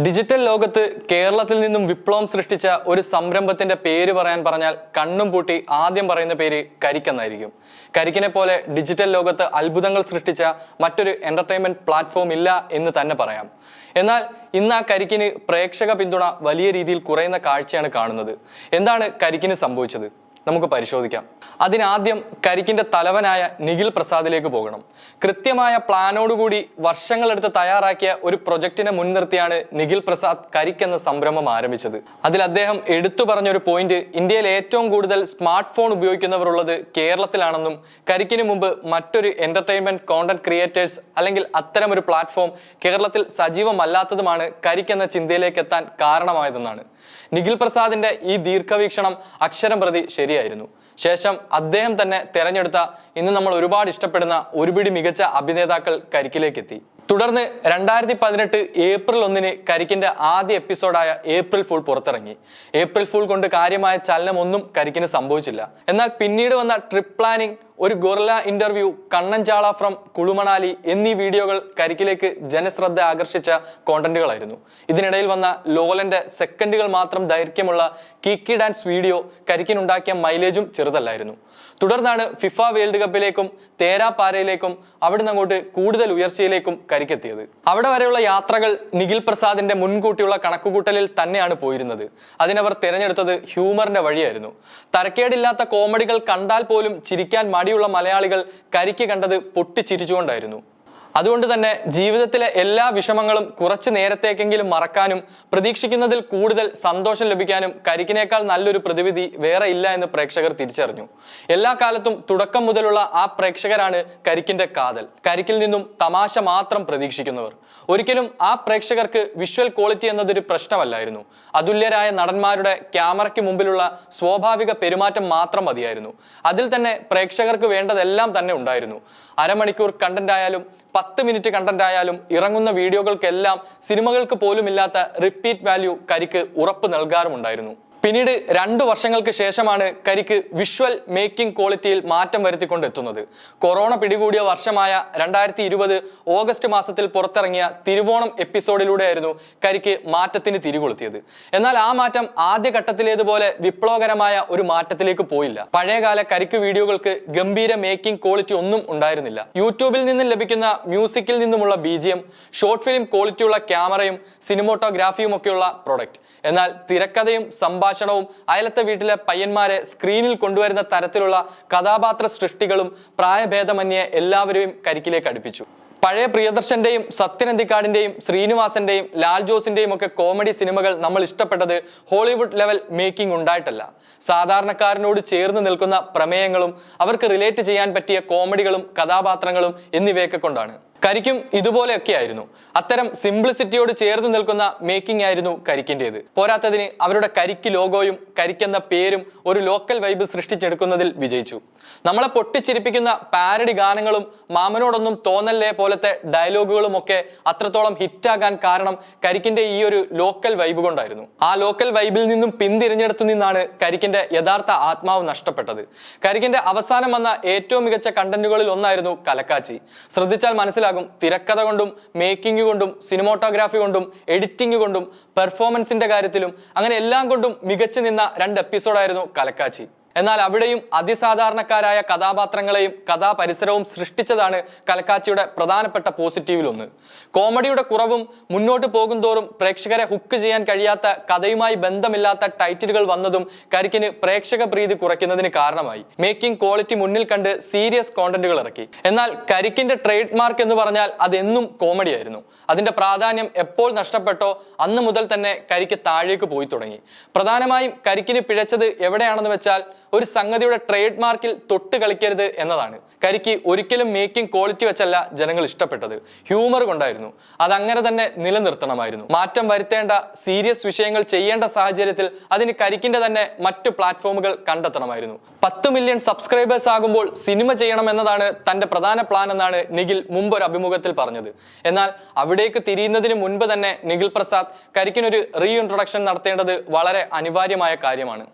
Digital ലോകത്ത് കേരളത്തിൽ നിന്നും വിപ്ലവം സൃഷ്ടിച്ച ഒരു സംരംഭത്തിന്റെ പേര് പറഞ്ഞാൽ കണ്ണും പൂട്ടി ആദ്യം പറയുന്ന പേര് കരിക്കെന്നായിരിക്കും. കരിക്കിനെ പോലെ ഡിജിറ്റൽ ലോകത്ത് അത്ഭുതങ്ങൾ സൃഷ്ടിച്ച മറ്റൊരു എന്റർടൈൻമെന്റ് പ്ലാറ്റ്ഫോം ഇല്ല എന്ന് തന്നെ പറയാം. എന്നാൽ ഇന്ന് ആ കരിക്കിന് പ്രേക്ഷക പിന്തുണ വലിയ രീതിയിൽ കുറയുന്ന കാഴ്ചയാണ് കാണുന്നത്. എന്താണ് കരിക്കിന് സംഭവിച്ചത്? നമുക്ക് പരിശോധിക്കാം. അതിനാദ്യം കരിക്കിന്റെ തലവനായ നിഖിൽ പ്രസാദിലേക്ക് പോകണം. കൃത്യമായ പ്ലാനോടുകൂടി വർഷങ്ങളെടുത്ത് തയ്യാറാക്കിയ ഒരു പ്രൊജക്ടിനെ മുൻനിർത്തിയാണ് നിഖിൽ പ്രസാദ് കരിക്ക് എന്ന സംരംഭം ആരംഭിച്ചത്. അതിൽ അദ്ദേഹം എടുത്തു പറഞ്ഞൊരു പോയിന്റ്, ഇന്ത്യയിൽ ഏറ്റവും കൂടുതൽ സ്മാർട്ട് ഫോൺ ഉപയോഗിക്കുന്നവർ ഉള്ളത് കേരളത്തിലാണെന്നും കരിക്കിന് മുമ്പ് മറ്റൊരു എന്റർടൈൻമെന്റ് കോണ്ടന്റ് ക്രിയേറ്റേഴ്സ് അല്ലെങ്കിൽ അത്തരം ഒരു പ്ലാറ്റ്ഫോം കേരളത്തിൽ സജീവമല്ലാത്തതുമാണ് കരിക്ക് എന്ന ചിന്തയിലേക്ക് എത്താൻ കാരണമായതെന്നാണ്. നിഖിൽ പ്രസാദിന്റെ ഈ ദീർഘവീക്ഷണം അക്ഷരം പ്രതി ശരിയായിരുന്നു. ശേഷം അദ്ദേഹം തന്നെ തെരഞ്ഞെടുത്ത ഇന്ന് നമ്മൾ ഒരുപാട് ഇഷ്ടപ്പെടുന്ന ഒരുപിടി മികച്ച അഭിനേതാക്കൾ കരിക്കിലേക്ക് എത്തി. തുടർന്ന് 2018 ഏപ്രിൽ 1 കരിക്കിന്റെ ആദ്യ എപ്പിസോഡായ ഏപ്രിൽ ഫുൾ പുറത്തിറങ്ങി. ഏപ്രിൽ ഫുൾ കൊണ്ട് കാര്യമായ ചലനമൊന്നും കരിക്കിന് സംഭവിച്ചില്ല. എന്നാൽ പിന്നീട് വന്ന ട്രിപ്പ് പ്ലാനിംഗ്, ഒരു ഗൊറില്ല ഇന്റർവ്യൂ, കണ്ണൻചാള ഫ്രം കുളുമണാലി എന്നീ വീഡിയോകൾ കരിക്കിലേക്ക് ജനശ്രദ്ധ ആകർഷിച്ച കോണ്ടന്റുകളായിരുന്നു. ഇതിനിടയിൽ വന്ന ലോലന്റെ സെക്കൻഡുകൾ മാത്രം ദൈർഘ്യമുള്ള കീക്കി ഡാൻസ് വീഡിയോ കരിക്കിനുണ്ടാക്കിയ മൈലേജും ചെറുതല്ലായിരുന്നു. തുടർന്നാണ് ഫിഫ വേൾഡ് കപ്പിലേക്കും തേരാപാരയിലേക്കും അവിടുന്ന് അങ്ങോട്ട് കൂടുതൽ ഉയർച്ചയിലേക്കും കരിക്കെത്തിയത്. അവിടെ വരെയുള്ള യാത്രകൾ നിഖിൽ പ്രസാദിന്റെ മുൻകൂട്ടിയുള്ള കണക്കുകൂട്ടലിൽ തന്നെയാണ് പോയിരുന്നത്. അതിനവർ തിരഞ്ഞെടുത്തത് ഹ്യൂമറിന്റെ വഴിയായിരുന്നു. തരക്കേടില്ലാത്ത കോമഡികൾ കണ്ടാൽ പോലും ചിരിക്കാൻ മടിയുള്ള മലയാളികൾ കരിക്ക് കണ്ടത് പൊട്ടിച്ചിരിച്ചുകൊണ്ടായിരുന്നു. അതുകൊണ്ട് തന്നെ ജീവിതത്തിലെ എല്ലാ വിഷമങ്ങളും കുറച്ചു നേരത്തേക്കെങ്കിലും മറക്കാനും പ്രതീക്ഷിക്കുന്നതിൽ കൂടുതൽ സന്തോഷം ലഭിക്കാനും കരിക്കിനേക്കാൾ നല്ലൊരു പ്രതിവിധി വേറെ ഇല്ല എന്ന് പ്രേക്ഷകർ തിരിച്ചറിഞ്ഞു. എല്ലാ കാലത്തും തുടക്കം മുതലുള്ള ആ പ്രേക്ഷകരാണ് കരിക്കിന്റെ കാതൽ. കരിക്കിൽ നിന്നും തമാശ മാത്രം പ്രതീക്ഷിക്കുന്നവർ. ഒരിക്കലും ആ പ്രേക്ഷകർക്ക് വിഷ്വൽ ക്വാളിറ്റി എന്നതൊരു പ്രശ്നമല്ലായിരുന്നു. അതുല്യരായ നടന്മാരുടെ ക്യാമറയ്ക്ക് മുമ്പിലുള്ള സ്വാഭാവിക പെരുമാറ്റം മാത്രം മതിയായിരുന്നു. അതിൽ തന്നെ പ്രേക്ഷകർക്ക് വേണ്ടതെല്ലാം തന്നെ ഉണ്ടായിരുന്നു. അരമണിക്കൂർ കണ്ടന്റ് ആയാലും 10 മിനിറ്റ് കണ്ടന്റ് ആയാലും ഇറങ്ങുന്ന വീഡിയോകൾക്കെല്ലാം സിനിമകൾക്ക് പോലും ഇല്ലാത്ത റിപ്പീറ്റ് വാല്യൂ കരിക്ക് ഉറപ്പ് നൽകാറുമുണ്ടായിരുന്നു. പിന്നീട് 2 വർഷങ്ങൾക്ക് ശേഷമാണ് കരിക്ക് വിഷ്വൽ മേക്കിംഗ് ക്വാളിറ്റിയിൽ മാറ്റം വരുത്തിക്കൊണ്ടെത്തുന്നത്. കൊറോണ പിടികൂടിയ വർഷമായ 2020 ഓഗസ്റ്റ് മാസത്തിൽ പുറത്തിറങ്ങിയ തിരുവോണം എപ്പിസോഡിലൂടെയായിരുന്നു കരിക്ക് മാറ്റത്തിന് തിരികൊളുത്തിയത്. എന്നാൽ ആ മാറ്റം ആദ്യഘട്ടത്തിലേതുപോലെ വിപ്ലവകരമായ ഒരു മാറ്റത്തിലേക്ക് പോയില്ല. പഴയകാല കരിക്ക് വീഡിയോകൾക്ക് ഗംഭീര മേക്കിംഗ് ക്വാളിറ്റി ഒന്നും ഉണ്ടായിരുന്നില്ല. യൂട്യൂബിൽ നിന്നും ലഭിക്കുന്ന മ്യൂസിക്കിൽ നിന്നുമുള്ള BGM, ഷോർട്ട് ഫിലിം ക്വാളിറ്റിയുള്ള ക്യാമറയും സിനിമോട്ടോഗ്രാഫിയും ഒക്കെയുള്ള പ്രൊഡക്റ്റ്. എന്നാൽ തിരക്കഥയും സംഭാഷണവും അയലത്തെ വീട്ടിലെ പയ്യന്മാരെ സ്ക്രീനിൽ കൊണ്ടുവരുന്ന തരത്തിലുള്ള കഥാപാത്ര സൃഷ്ടികളും പ്രായഭേദമന്യേ എല്ലാവരെയും കരിക്കിലേക്ക് അടുപ്പിച്ചു. പഴയ പ്രിയദർശന്റെയും സത്യനന്ദിക്കാടിന്റെയും ശ്രീനിവാസന്റെയും ലാൽ ജോസിന്റെയും ഒക്കെ കോമഡി സിനിമകൾ നമ്മൾ ഇഷ്ടപ്പെട്ടത് ഹോളിവുഡ് ലെവൽ മേക്കിംഗ് ഉണ്ടായിട്ടല്ല, സാധാരണക്കാരനോട് ചേർന്ന് നിൽക്കുന്ന പ്രമേയങ്ങളും അവർക്ക് റിലേറ്റ് ചെയ്യാൻ പറ്റിയ കോമഡികളും കഥാപാത്രങ്ങളും എന്നിവയൊക്കെ കൊണ്ടാണ്. കരിക്കും ഇതുപോലെയൊക്കെ ആയിരുന്നു. അത്തരം സിംപ്ലിസിറ്റിയോട് ചേർന്ന് നിൽക്കുന്ന മേക്കിംഗ് ആയിരുന്നു കരിക്കിൻ്റെത്. പോരാത്തതിന് അവരുടെ കരിക്ക് ലോഗോയും കരിക്കെന്ന പേരും ഒരു ലോക്കൽ വൈബ് സൃഷ്ടിച്ചെടുക്കുന്നതിൽ വിജയിച്ചു. നമ്മളെ പൊട്ടിച്ചിരിപ്പിക്കുന്ന പാരഡി ഗാനങ്ങളും മാമനോടൊന്നും തോന്നല്ലേ പോലത്തെ ഡയലോഗുകളും ഒക്കെ അത്രത്തോളം ഹിറ്റാകാൻ കാരണം കരിക്കിന്റെ ഈ ഒരു ലോക്കൽ വൈബ് കൊണ്ടായിരുന്നു. ആ ലോക്കൽ വൈബിൽ നിന്നും പിന്തിരഞ്ഞെടുത്തു നിന്നാണ് കരിക്കിന്റെ യഥാർത്ഥ ആത്മാവ് നഷ്ടപ്പെട്ടത്. കരിക്കിന്റെ അവസാനം വന്ന ഏറ്റവും മികച്ച കണ്ടന്റുകളിൽ ഒന്നായിരുന്നു കലക്കാച്ചി. ശ്രദ്ധിച്ചാൽ മനസ്സിലാകും, തിരക്കഥ കൊണ്ടും മേക്കിംഗ് കൊണ്ടും സിനിമോട്ടോഗ്രാഫി കൊണ്ടും എഡിറ്റിംഗ് കൊണ്ടും പെർഫോമൻസിന്റെ കാര്യത്തിലും അങ്ങനെ എല്ലാം കൊണ്ടും മികച്ചു നിന്ന 2 എപ്പിസോഡായിരുന്നു കലക്കാച്ചി. എന്നാൽ അവിടെയും അതിസാധാരണക്കാരായ കഥാപാത്രങ്ങളെയും കഥാപരിസരവും സൃഷ്ടിച്ചതാണ് കലക്കാച്ചിയുടെ പ്രധാനപ്പെട്ട പോസിറ്റീവിലൊന്ന്. കോമഡിയുടെ കുറവും മുന്നോട്ട് പോകും തോറും പ്രേക്ഷകരെ ഹുക്ക് ചെയ്യാൻ കഴിയാത്ത കഥയുമായി ബന്ധമില്ലാത്ത ടൈറ്റിലുകൾ വന്നതും കരിക്കിന് പ്രേക്ഷക പ്രീതി കുറയ്ക്കുന്നതിന് കാരണമായി. മേക്കിംഗ് ക്വാളിറ്റി മുന്നിൽ കണ്ട് സീരിയസ് കോണ്ടന്റുകൾ ഇറക്കി. എന്നാൽ കരിക്കിന്റെ ട്രേഡ് മാർക്ക് എന്ന് പറഞ്ഞാൽ അതെന്നും കോമഡിയായിരുന്നു. അതിന്റെ പ്രാധാന്യം എപ്പോൾ നഷ്ടപ്പെട്ടോ അന്ന് മുതൽ തന്നെ കരിക്ക് താഴേക്ക് പോയി തുടങ്ങി. പ്രധാനമായും കരിക്കിന് പിഴച്ചത് എവിടെയാണെന്ന് വെച്ചാൽ ഒരു സംഗതിയുടെ ട്രേഡ് മാർക്കിൽ തൊട്ട് കളിക്കരുത് എന്നതാണ്. കരിക്ക് ഒരിക്കലും മേക്കിംഗ് ക്വാളിറ്റി വെച്ചല്ല ജനങ്ങൾ ഇഷ്ടപ്പെട്ടത്, ഹ്യൂമർ കൊണ്ടായിരുന്നു. അതങ്ങനെ തന്നെ നിലനിർത്തണമായിരുന്നു. മാറ്റം വരുത്തേണ്ട സീരിയസ് വിഷയങ്ങൾ ചെയ്യേണ്ട സാഹചര്യത്തിൽ അതിന് കരിക്കിന്റെ തന്നെ മറ്റു പ്ലാറ്റ്ഫോമുകൾ കണ്ടെത്തണമായിരുന്നു. 10 മില്യൺ സബ്സ്ക്രൈബേഴ്സ് ആകുമ്പോൾ സിനിമ ചെയ്യണം എന്നതാണ് തന്റെ പ്രധാന പ്ലാൻ എന്നാണ് നിഖിൽ മുമ്പ് ഒരു അഭിമുഖത്തിൽ പറഞ്ഞത്. എന്നാൽ അവിടേക്ക് തിരിയുന്നതിന് മുൻപ് തന്നെ നിഖിൽ പ്രസാദ് കരിക്കിനൊരു റീഇൻട്രൊഡക്ഷൻ നടത്തേണ്ടത് വളരെ അനിവാര്യമായ കാര്യമാണ്.